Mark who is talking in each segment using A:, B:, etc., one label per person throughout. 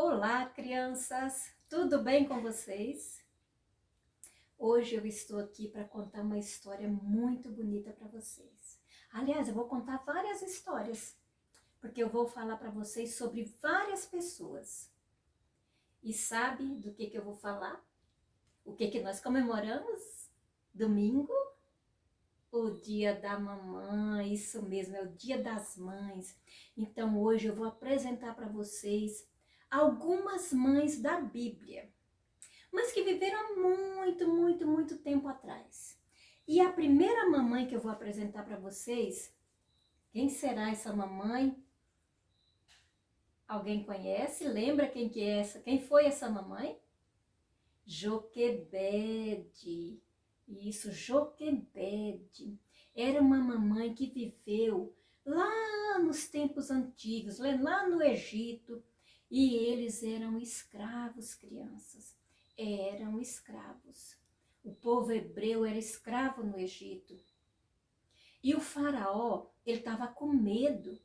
A: Olá, crianças! Tudo bem com vocês? Hoje eu estou aqui para contar uma história muito bonita para vocês. Aliás, eu vou contar várias histórias, porque eu vou falar para vocês sobre várias pessoas. E sabe do que eu vou falar? O que nós comemoramos? Domingo? O Dia da Mamãe, isso mesmo, é o Dia das Mães. Então hoje eu vou apresentar para vocês algumas mães da Bíblia, mas que viveram há muito tempo atrás. E a primeira mamãe que eu vou apresentar para vocês, quem será essa mamãe? Alguém conhece? Lembra quem que é essa? Quem foi essa mamãe? Joquebede. Isso, Joquebede. Era uma mamãe que viveu lá nos tempos antigos, lá no Egito, e eles eram escravos, crianças. Eram escravos. O povo hebreu era escravo no Egito. E o faraó, ele estava com medo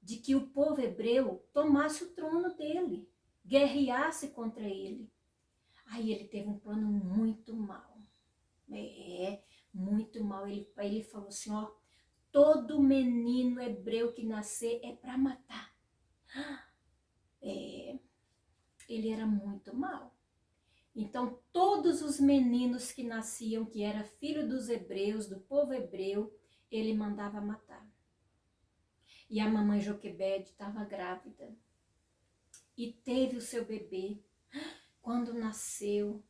A: de que o povo hebreu tomasse o trono dele, guerreasse contra ele. Aí ele teve um plano muito mau. Muito mal. Ele falou assim, ó, todo menino hebreu que nascer é para matar. Ele era muito mal. Então, todos os meninos que nasciam, que era filho dos hebreus, do povo hebreu, ele mandava matar. E a mamãe Joquebede estava grávida e teve o seu bebê. Quando nasceu,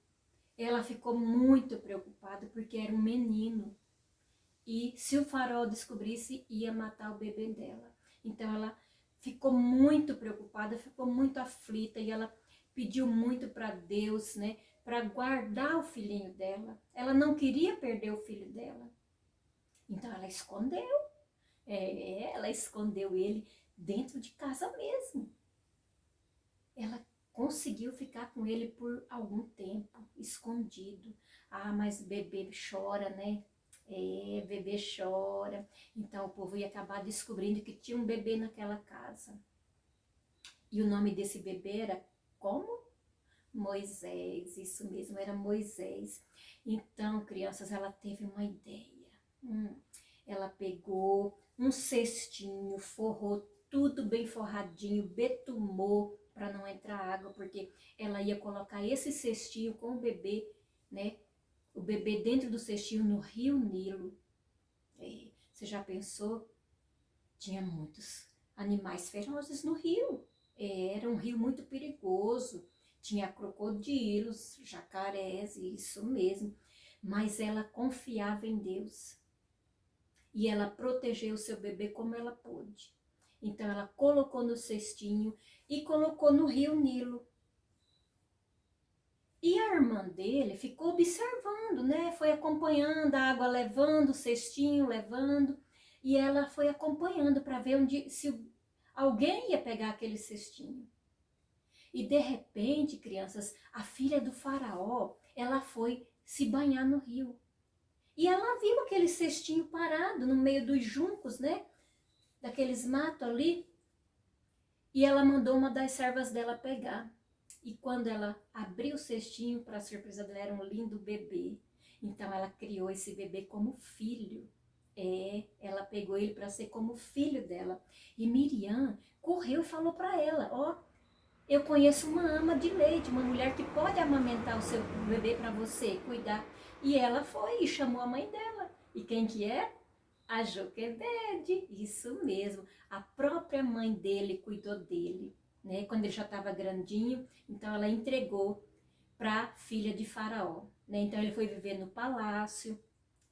A: ela ficou muito preocupada porque era um menino. E se o faraó descobrisse, ia matar o bebê dela. Então ela ficou muito preocupada, ficou muito aflita e ela pediu muito para Deus, né, para guardar o filhinho dela. Ela não queria perder o filho dela. Então ela escondeu. Ela escondeu ele dentro de casa mesmo. Ela conseguiu ficar com ele por algum tempo, escondido. Ah, mas bebê chora, né? Bebê chora. Então o povo ia acabar descobrindo que tinha um bebê naquela casa. E o nome desse bebê era como? Moisés, isso mesmo, era Moisés. Então, crianças, ela teve uma ideia. Ela pegou um cestinho, forrou tudo bem forradinho, betumou para não entrar água, porque ela ia colocar esse cestinho com o bebê, né? O bebê dentro do cestinho no rio Nilo. Você já pensou? Tinha muitos animais ferozes no rio. Era um rio muito perigoso. Tinha crocodilos, jacarés, isso mesmo. Mas ela confiava em Deus. E ela protegeu o seu bebê como ela pôde. Então ela colocou no cestinho e colocou no rio Nilo. E a irmã dele ficou observando, né? Foi acompanhando a água, levando o cestinho, levando. E ela foi acompanhando para ver se alguém ia pegar aquele cestinho. E de repente, crianças, a filha do faraó, ela foi se banhar no rio. E ela viu aquele cestinho parado no meio dos juncos, né? Daqueles matos ali. E ela mandou uma das servas dela pegar. E quando ela abriu o cestinho, para surpresa dela, era um lindo bebê. Então ela criou esse bebê como filho. Ela pegou ele para ser como filho dela. E Miriam correu e falou para ela, ó, eu conheço uma ama de leite, uma mulher que pode amamentar o seu bebê para você, cuidar. E ela foi e chamou a mãe dela. E quem que é? A Joquebede, isso mesmo. A própria mãe dele cuidou dele, né? Quando ele já estava grandinho, então ela entregou para a filha de Faraó, né? Então ele foi viver no palácio.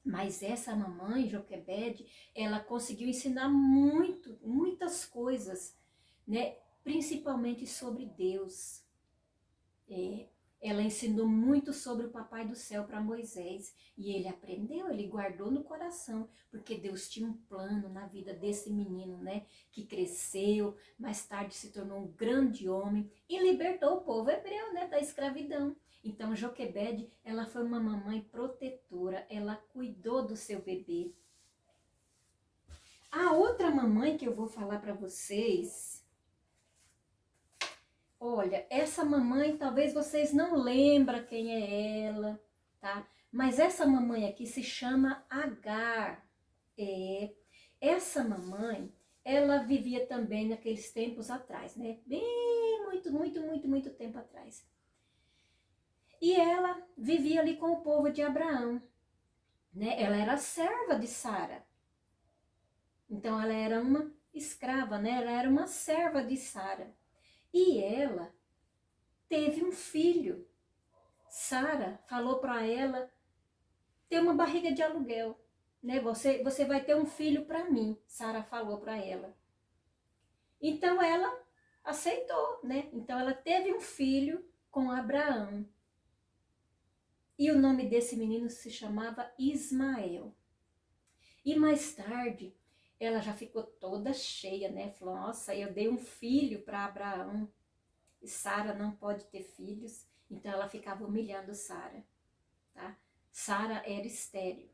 A: Mas essa mamãe, Joquebede, ela conseguiu ensinar muitas coisas, né? Principalmente sobre Deus. Ela ensinou muito sobre o Papai do Céu para Moisés. E ele aprendeu, ele guardou no coração, porque Deus tinha um plano na vida desse menino, né? Que cresceu, mais tarde se tornou um grande homem e libertou o povo hebreu, né? Da escravidão. Então Joquebede, ela foi uma mamãe protetora, ela cuidou do seu bebê. A outra mamãe que eu vou falar para vocês, Olha, essa mamãe, talvez vocês não lembram quem é ela, tá? Mas essa mamãe aqui se chama Agar. Essa mamãe, ela vivia também naqueles tempos atrás, né? Bem, muito tempo atrás. E ela vivia ali com o povo de Abraão, né? Ela era serva de Sara. Então ela era uma escrava, né? Ela era uma serva de Sara. E ela teve um filho. Sara falou para ela ter uma barriga de aluguel, né? Você vai ter um filho para mim, Sara falou para ela. Então ela aceitou, né? Então ela teve um filho com Abraão. E o nome desse menino se chamava Ismael. E mais tarde, ela já ficou toda cheia, né? Falou, nossa, eu dei um filho para Abraão. E Sara não pode ter filhos. Então ela ficava humilhando Sara, tá? Sara era estéril,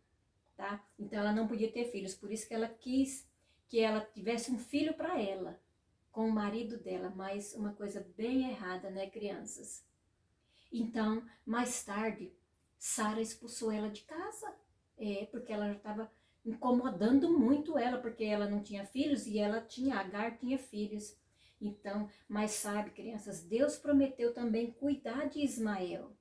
A: tá? Então ela não podia ter filhos. Por isso que ela quis que ela tivesse um filho para ela, com o marido dela. Mas uma coisa bem errada, né, crianças? Então, mais tarde, Sara expulsou ela de casa. Porque ela já estava incomodando muito ela, porque ela não tinha filhos e ela tinha, Agar tinha filhos. Então, mas sabe, crianças, Deus prometeu também cuidar de Ismael.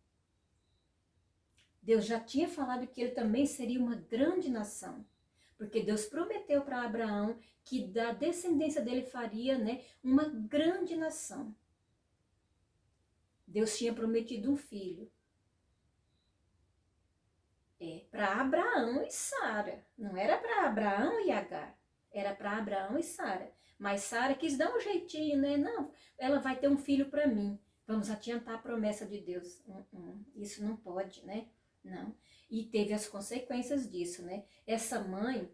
A: Deus já tinha falado que ele também seria uma grande nação. Porque Deus prometeu para Abraão que da descendência dele faria, né, uma grande nação. Deus tinha prometido um filho. Para Abraão e Sara. Não era para Abraão e Agar. Era para Abraão e Sara. Mas Sara quis dar um jeitinho, né? Não, ela vai ter um filho para mim. Vamos adiantar a promessa de Deus. Isso não pode, né? Não. E teve as consequências disso, né? Essa mãe,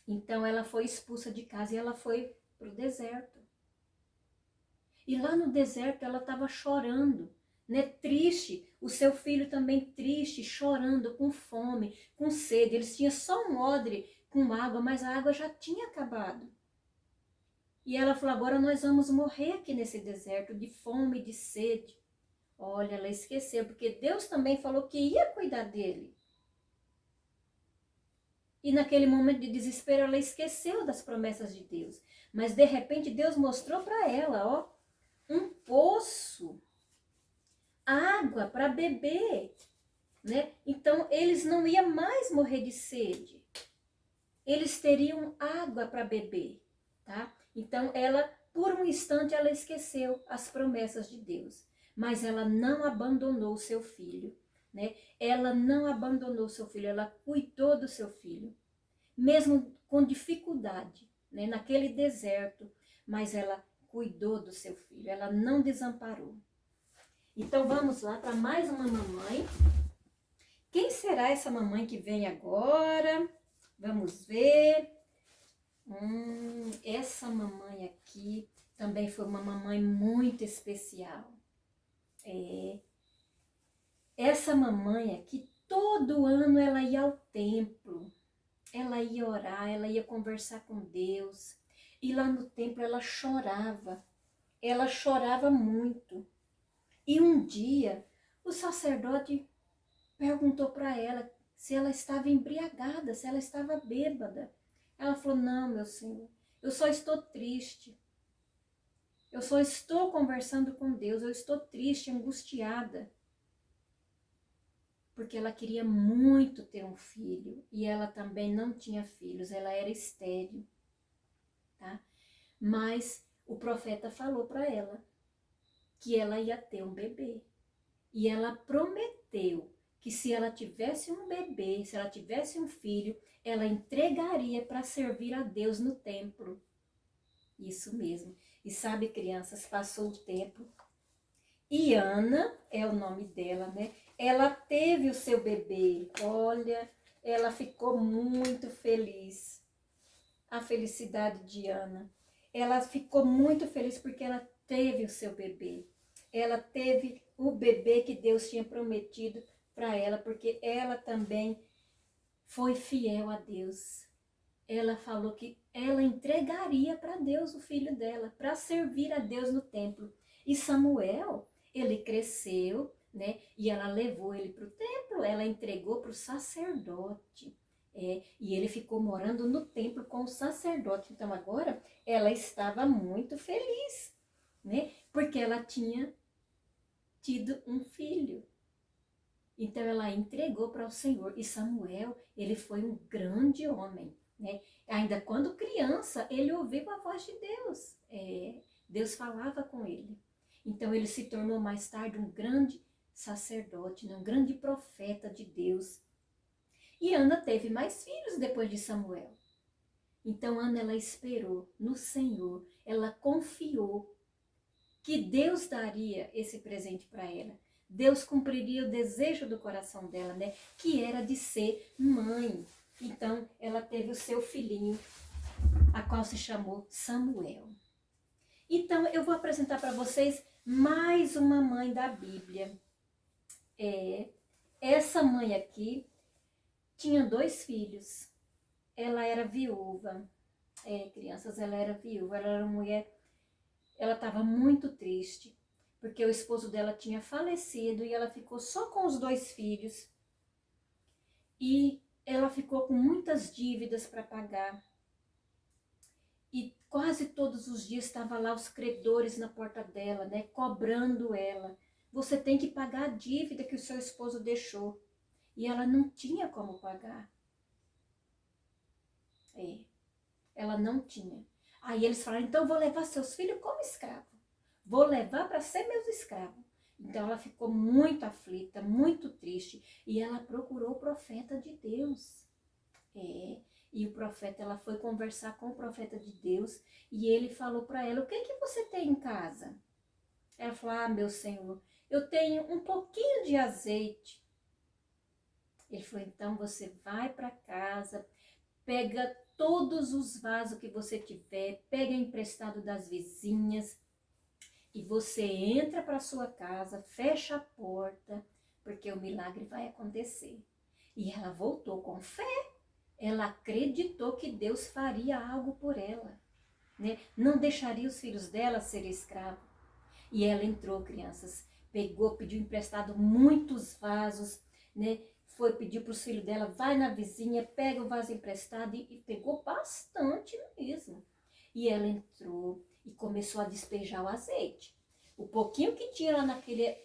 A: então ela foi expulsa de casa e ela foi para o deserto. E lá no deserto ela estava chorando, né? Triste, o seu filho também triste, chorando, com fome, com sede. Eles tinham só um odre com água, mas a água já tinha acabado. E ela falou, agora nós vamos morrer aqui nesse deserto de fome, de sede. Olha, ela esqueceu, porque Deus também falou que ia cuidar dele. E naquele momento de desespero ela esqueceu das promessas de Deus. Mas de repente Deus mostrou para ela, ó, um poço, água para beber, né? Então eles não iam mais morrer de sede. Eles teriam água para beber, tá? Então ela, por um instante, ela esqueceu as promessas de Deus, mas ela não abandonou o seu filho, né? Ela não abandonou o seu filho, ela cuidou do seu filho, mesmo com dificuldade, né? Naquele deserto, mas ela cuidou do seu filho, ela não desamparou. Então vamos lá para mais uma mamãe. Quem será essa mamãe que vem agora? Vamos ver. Essa mamãe aqui também foi uma mamãe muito especial. Essa mamãe aqui, todo ano ela ia ao templo. Ela ia orar, ela ia conversar com Deus. E lá no templo ela chorava. Ela chorava muito. E um dia o sacerdote perguntou para ela se ela estava embriagada, se ela estava bêbada. Ela falou, não, meu senhor, eu só estou triste. Eu só estou conversando com Deus, eu estou triste, angustiada. Porque ela queria muito ter um filho e ela também não tinha filhos, ela era estéril, tá? Mas o profeta falou para ela que ela ia ter um bebê. E ela prometeu que se ela tivesse um bebê, se ela tivesse um filho, ela entregaria para servir a Deus no templo. Isso mesmo. E sabe, crianças, passou o tempo. E Ana, é o nome dela, né? Ela teve o seu bebê. Olha, ela ficou muito feliz. A felicidade de Ana. Ela ficou muito feliz porque ela teve o seu bebê. Ela teve o bebê que Deus tinha prometido para ela, porque ela também foi fiel a Deus. Ela falou que ela entregaria para Deus o filho dela, para servir a Deus no templo. E Samuel, ele cresceu, né? E ela levou ele para o templo, ela entregou para o sacerdote. E ele ficou morando no templo com o sacerdote. Então agora ela estava muito feliz, né? Porque ela tinha tido um filho. Então ela entregou para o Senhor. E Samuel, ele foi um grande homem, né? Ainda quando criança, ele ouviu a voz de Deus. Deus falava com ele. Então ele se tornou mais tarde um grande sacerdote, né? Um grande profeta de Deus. E Ana teve mais filhos depois de Samuel. Então Ana, ela esperou no Senhor, ela confiou que Deus daria esse presente para ela. Deus cumpriria o desejo do coração dela, né? Que era de ser mãe. Então, ela teve o seu filhinho, a qual se chamou Samuel. Então, eu vou apresentar para vocês mais uma mãe da Bíblia. Essa mãe aqui tinha 2 filhos. Ela era viúva. Crianças, ela era viúva. Ela era uma mulher. Ela estava muito triste, porque o esposo dela tinha falecido e ela ficou só com os 2 filhos. E ela ficou com muitas dívidas para pagar. E quase todos os dias estavam lá os credores na porta dela, né, cobrando ela. Você tem que pagar a dívida que o seu esposo deixou. E ela não tinha como pagar. Ela não tinha. Aí eles falaram, então eu vou levar seus filhos como escravo. Vou levar para ser meus escravos. Então ela ficou muito aflita, muito triste. E ela procurou o profeta de Deus. E o profeta, ela foi conversar com o profeta de Deus. E ele falou para ela, o que você tem em casa? Ela falou, meu Senhor, eu tenho um pouquinho de azeite. Ele falou, então você vai para casa, pega todos os vasos que você tiver, pega emprestado das vizinhas e você entra para sua casa, fecha a porta, porque o milagre vai acontecer. E ela voltou com fé, ela acreditou que Deus faria algo por ela, né? Não deixaria os filhos dela serem escravos. E ela entrou, crianças, pediu emprestado muitos vasos, né? Pediu para os filhos dela, vai na vizinha, pega o vaso emprestado e pegou bastante mesmo. E ela entrou e começou a despejar o azeite. O pouquinho que tinha lá naquele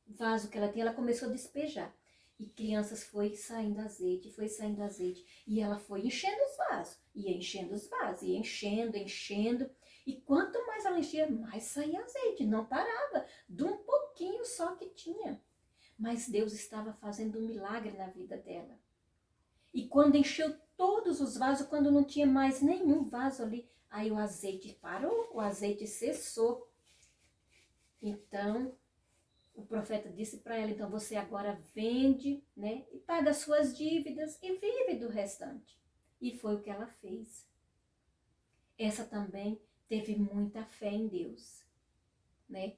A: vaso que ela tinha, ela começou a despejar. E crianças, foi saindo azeite. E ela foi enchendo os vasos, ia enchendo os vasos, ia enchendo. E quanto mais ela enchia, mais saía azeite, não parava, de um pouquinho só que tinha. Mas Deus estava fazendo um milagre na vida dela. E quando encheu todos os vasos, quando não tinha mais nenhum vaso ali, aí o azeite parou, o azeite cessou. Então, o profeta disse para ela, então você agora vende, né, e paga as suas dívidas e vive do restante. E foi o que ela fez. Essa também teve muita fé em Deus, né?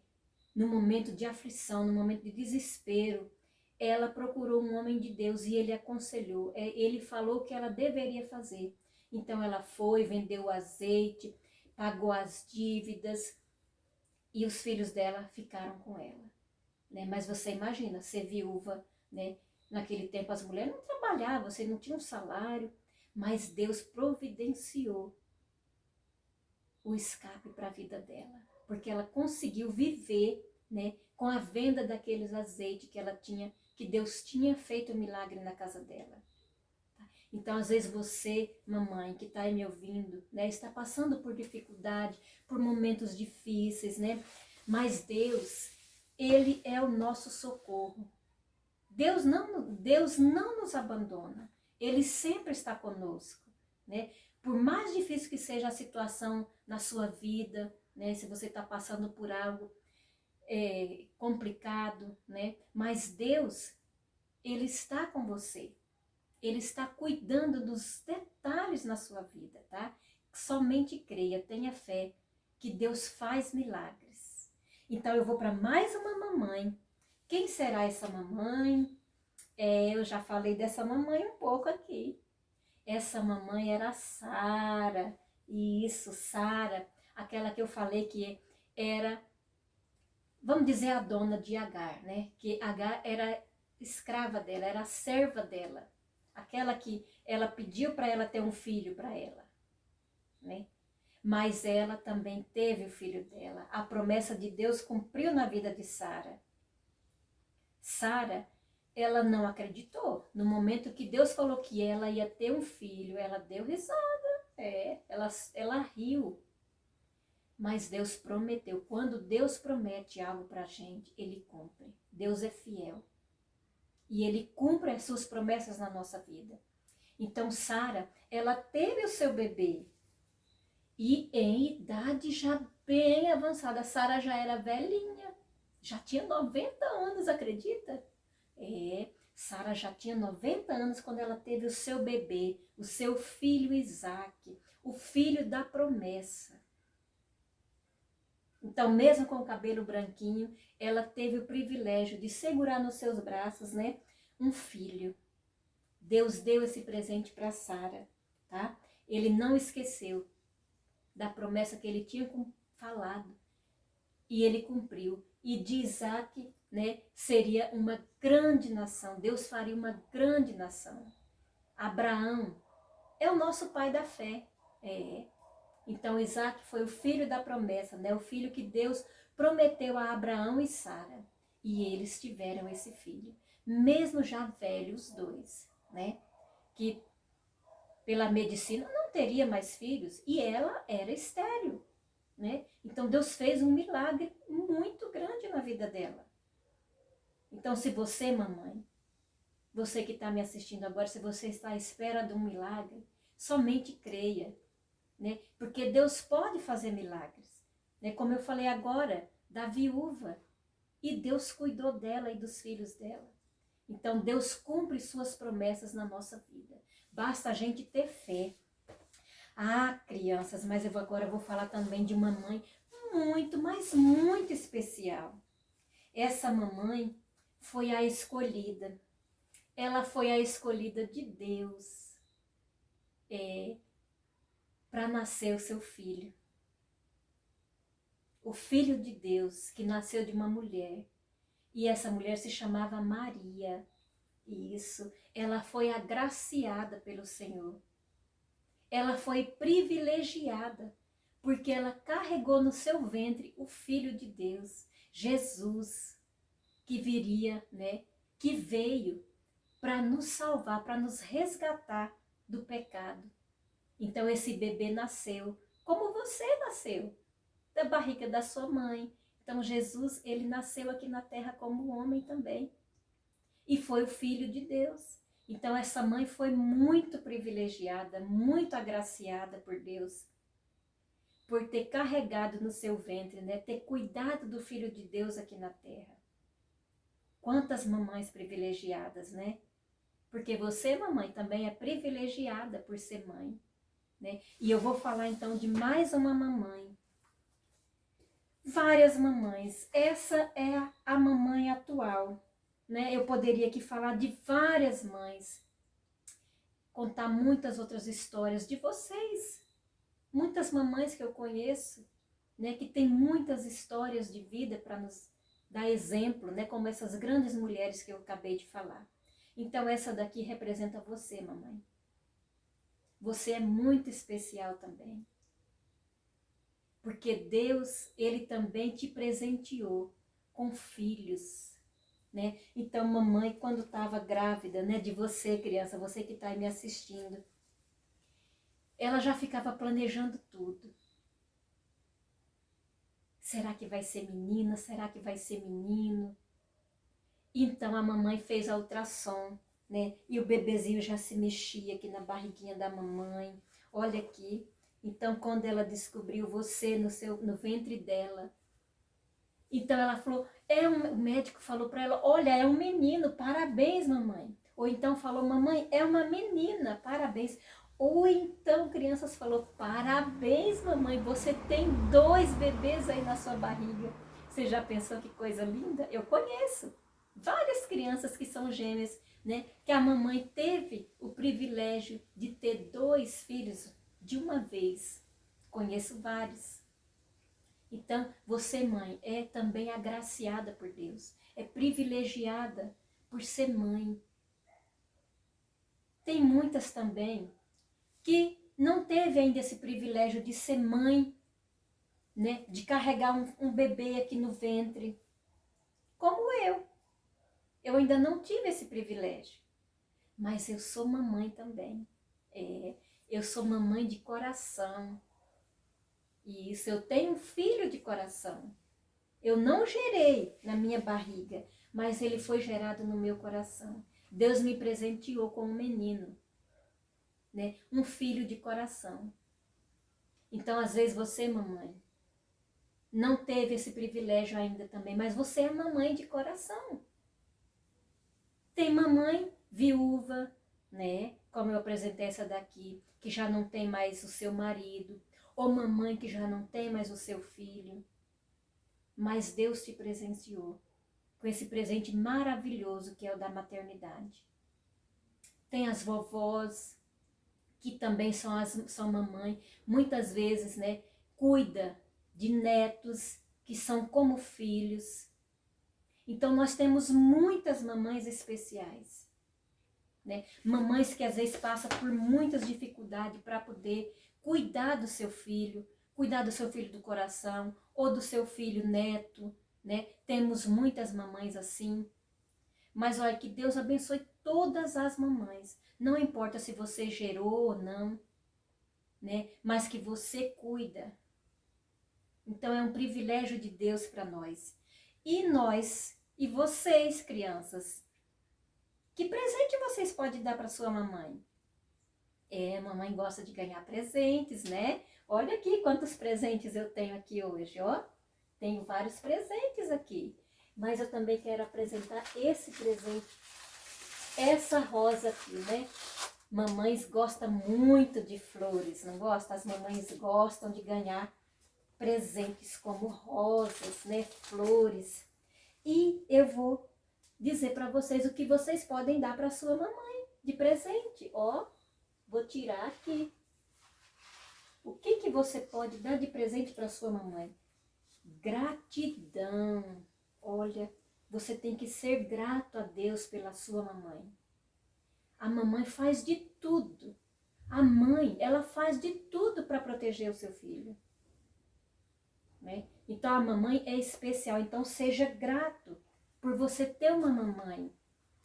A: No momento de aflição, no momento de desespero, ela procurou um homem de Deus e ele aconselhou, ele falou o que ela deveria fazer. Então ela foi, vendeu o azeite, pagou as dívidas e os filhos dela ficaram com ela, né? Mas você imagina, ser viúva, né? Naquele tempo as mulheres não trabalhavam, você não tinha um salário, mas Deus providenciou o escape para a vida dela, porque ela conseguiu viver, né, com a venda daqueles azeites que ela tinha, que Deus tinha feito um milagre na casa dela. Então, às vezes você, mamãe, que está aí me ouvindo, né, está passando por dificuldade, por momentos difíceis, né, mas Deus, Ele é o nosso socorro. Deus não nos abandona, Ele sempre está conosco, né? Por mais difícil que seja a situação na sua vida, né? Se você está passando por algo complicado, né? Mas Deus, Ele está com você. Ele está cuidando dos detalhes na sua vida, tá? Somente creia, tenha fé, que Deus faz milagres. Então eu vou para mais uma mamãe. Quem será essa mamãe? Eu já falei dessa mamãe um pouco aqui. Essa mamãe era Sara. Isso, Sara, aquela que eu falei que era vamos dizer, a dona de Agar, né? Que Agar era escrava dela, era a serva dela. Aquela que ela pediu para ela ter um filho para ela, né? Mas ela também teve o filho dela. A promessa de Deus cumpriu na vida de Sara. Sara, ela não acreditou. No momento que Deus falou que ela ia ter um filho, ela deu risada. Ela riu. Mas Deus prometeu. Quando Deus promete algo para a gente, Ele cumpre. Deus é fiel. E Ele cumpre as suas promessas na nossa vida. Então, Sara, ela teve o seu bebê. E em idade já bem avançada. Sara já era velhinha. Já tinha 90 anos, acredita? Sara já tinha 90 anos quando ela teve o seu bebê, o seu filho Isaque, o filho da promessa. Então, mesmo com o cabelo branquinho, ela teve o privilégio de segurar nos seus braços, né, um filho. Deus deu esse presente para Sara, tá? Ele não esqueceu da promessa que ele tinha falado. E ele cumpriu. E de Isaque, né, seria uma grande nação. Deus faria uma grande nação. Abraão é o nosso pai da fé. Então, Isaque foi o filho da promessa, né? O filho que Deus prometeu a Abraão e Sara. E eles tiveram esse filho. Mesmo já velhos, os dois, né? Que pela medicina não teria mais filhos. E ela era estéril, né? Então, Deus fez um milagre muito grande na vida dela. Então, se você, mamãe, você que está me assistindo agora, se você está à espera de um milagre, somente creia, né? Porque Deus pode fazer milagres, né? Como eu falei agora, da viúva, e Deus cuidou dela e dos filhos dela. Então, Deus cumpre suas promessas na nossa vida. Basta a gente ter fé. Ah, crianças, mas agora eu vou falar também de uma mãe muito, mas muito especial. Essa mamãe foi a escolhida. Ela foi a escolhida de Deus para nascer o seu filho. O filho de Deus que nasceu de uma mulher. E essa mulher se chamava Maria. Isso, ela foi agraciada pelo Senhor. Ela foi privilegiada, porque ela carregou no seu ventre o Filho de Deus, Jesus, que viria, né? Que veio para nos salvar, para nos resgatar do pecado. Então esse bebê nasceu como você nasceu, da barriga da sua mãe. Então Jesus, ele nasceu aqui na terra como homem também. E foi o Filho de Deus. Então essa mãe foi muito privilegiada, muito agraciada por Deus, por ter carregado no seu ventre, né? Ter cuidado do Filho de Deus aqui na terra. Quantas mamães privilegiadas, né? Porque você, mamãe, também é privilegiada por ser mãe, né? E eu vou falar então de mais uma mamãe. Várias mamães. Essa é a mamãe atual, né? Eu poderia aqui falar de várias mães, contar muitas outras histórias de vocês, muitas mamães que eu conheço, né? Que tem muitas histórias de vida para nos dar exemplo, né? Como essas grandes mulheres que eu acabei de falar. Então essa daqui representa você, mamãe. Você é muito especial também. Porque Deus, ele também te presenteou com filhos, né? Então, mamãe, quando estava grávida, né, de você, criança, você que está aí me assistindo, ela já ficava planejando tudo. Será que vai ser menina? Será que vai ser menino? Então, a mamãe fez a ultrassom, né? E o bebezinho já se mexia aqui na barriguinha da mamãe. Olha aqui. Então, quando ela descobriu você no ventre dela, então ela falou, o médico falou para ela, olha, é um menino, parabéns, mamãe. Ou então falou, mamãe, é uma menina, parabéns. Ou então crianças falou, parabéns, mamãe, você tem 2 bebês aí na sua barriga. Você já pensou que coisa linda? Eu conheço várias crianças que são gêmeas, né? Que a mamãe teve o privilégio de ter 2 filhos de uma vez. Conheço vários. Então, você, mãe, é também agraciada por Deus, é privilegiada por ser mãe. Tem muitas também que não teve ainda esse privilégio de ser mãe, né? De carregar um bebê aqui no ventre, como eu. Eu ainda não tive esse privilégio, mas eu sou mamãe também. Eu sou mamãe de coração. E isso, eu tenho um filho de coração. Eu não gerei na minha barriga, mas ele foi gerado no meu coração. Deus me presenteou com um menino, né? Um filho de coração. Então, às vezes, você, mamãe, não teve esse privilégio ainda também, mas você é mamãe de coração. Tem mamãe viúva, né? Como eu apresentei essa daqui, que já não tem mais o seu marido, ou mamãe que já não tem mais o seu filho. Mas Deus te presenteou com esse presente maravilhoso que é o da maternidade. Tem as vovós, que também são mamãe, muitas vezes, né, cuida de netos que são como filhos. Então nós temos muitas mamães especiais, né? Mamães que às vezes passam por muitas dificuldades para poder cuidar do seu filho do coração ou do seu filho neto, né? Temos muitas mamães assim. Mas olha, que Deus abençoe todas as mamães. Não importa se você gerou ou não, né? Mas que você cuida. Então é um privilégio de Deus para nós. E nós, e vocês, crianças, que presente vocês podem dar para sua mamãe? Mamãe gosta de ganhar presentes, né? Olha aqui quantos presentes eu tenho aqui hoje, ó. Tenho vários presentes aqui. Mas eu também quero apresentar esse presente. Essa rosa aqui, né? Mamães gostam muito de flores, não gostam? As mamães gostam de ganhar presentes como rosas, né? Flores. E eu vou dizer para vocês o que vocês podem dar para sua mamãe de presente. Ó, vou tirar aqui. O que você pode dar de presente para sua mamãe? Gratidão. Olha, você tem que ser grato a Deus pela sua mamãe. A mamãe faz de tudo. A mãe, ela faz de tudo para proteger o seu filho, né? Então a mamãe é especial. Então seja grato por você ter uma mamãe.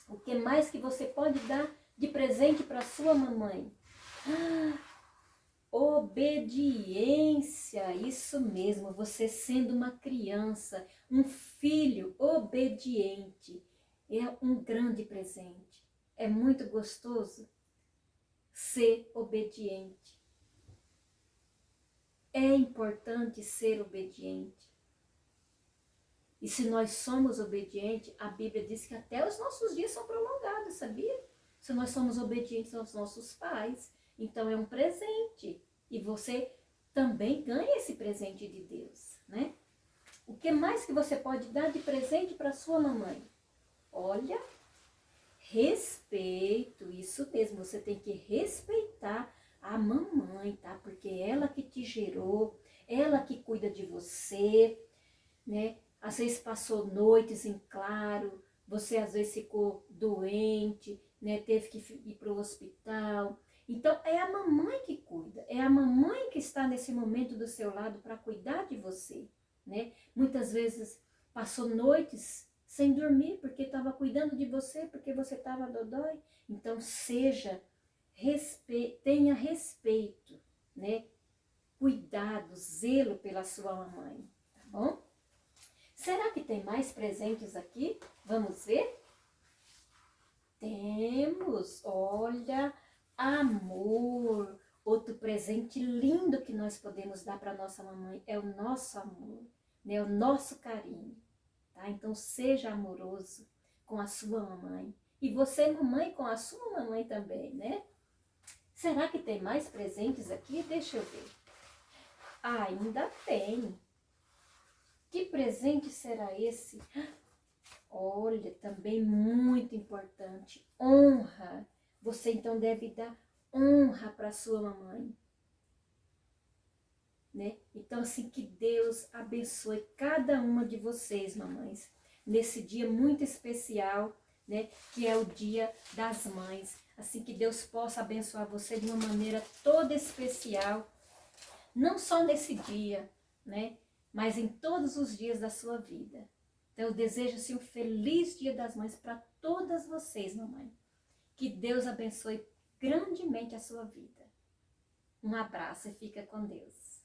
A: O que mais que você pode dar de presente para sua mamãe? Obediência, isso mesmo, você sendo uma criança, um filho obediente, é um grande presente. É muito gostoso ser obediente. É importante ser obediente. E se nós somos obedientes, a Bíblia diz que até os nossos dias são prolongados, sabia? Se nós somos obedientes aos nossos pais, então é um presente. E você também ganha esse presente de Deus, né? O que mais que você pode dar de presente para sua mamãe? Olha, respeito, isso mesmo, você tem que respeitar a mamãe, tá? Porque é ela que te gerou, ela que cuida de você, né? Às vezes passou noites em claro, você às vezes ficou doente, né? Teve que ir para o hospital. Então é a mamãe que cuida, é a mamãe que está nesse momento do seu lado para cuidar de você, né? Muitas vezes passou noites sem dormir porque estava cuidando de você, porque você estava dodói. Então tenha respeito, né? Cuidado, zelo pela sua mamãe, tá bom? Será que tem mais presentes aqui? Vamos ver? Temos, olha, amor. Outro presente lindo que nós podemos dar para nossa mamãe é o nosso amor, né? O nosso carinho, tá? Então seja amoroso com a sua mamãe. E você, mamãe, com a sua mamãe também, né? Será que tem mais presentes aqui? Deixa eu ver. Ainda tem. Que presente será esse? Olha, também muito importante, honra. Você então deve dar honra para sua mamãe. né? Então, assim, que Deus abençoe cada uma de vocês, mamães, nesse dia muito especial, né? Que é o Dia das Mães. Assim, que Deus possa abençoar você de uma maneira toda especial, não só nesse dia, né? Mas em todos os dias da sua vida. Então, eu desejo, assim, um feliz Dia das Mães para todas vocês, mamãe. Que Deus abençoe grandemente a sua vida. Um abraço e fica com Deus.